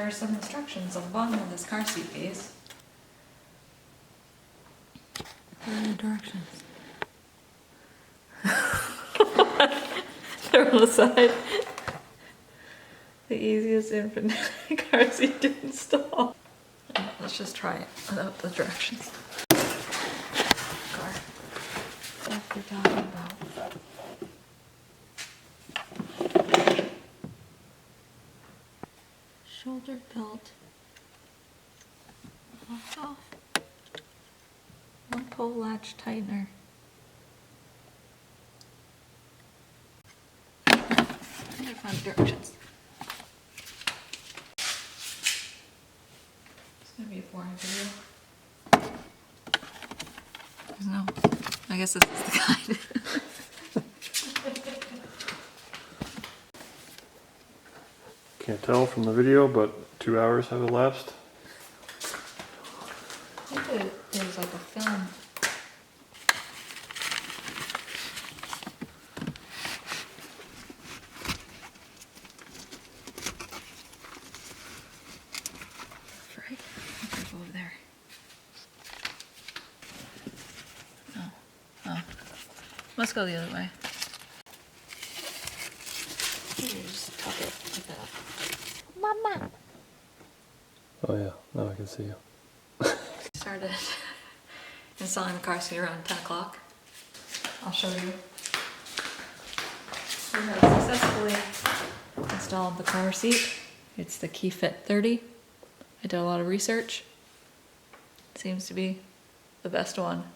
there are some instructions on the bottom of this car seat base. What are the directions? They're on the side. The easiest infant car seat to install. Let's just try it without the directions. Car. What they're talking about. Shoulder belt. Lock off. One pull latch tightener. I gotta find the directions. It's gonna be a boring video. There's no, I guess this is the guide. Can't tell from the video, but 2 hours have elapsed. I think there's like a film. Right? I'll go over there. No. Oh. Let's go the other way. You just tuck it like that. Mama! Oh yeah, now I can see you. Started installing the car seat around 10 o'clock. I'll show you. We have successfully installed the car seat. It's the KeyFit 30. I did a lot of research. It seems to be the best one.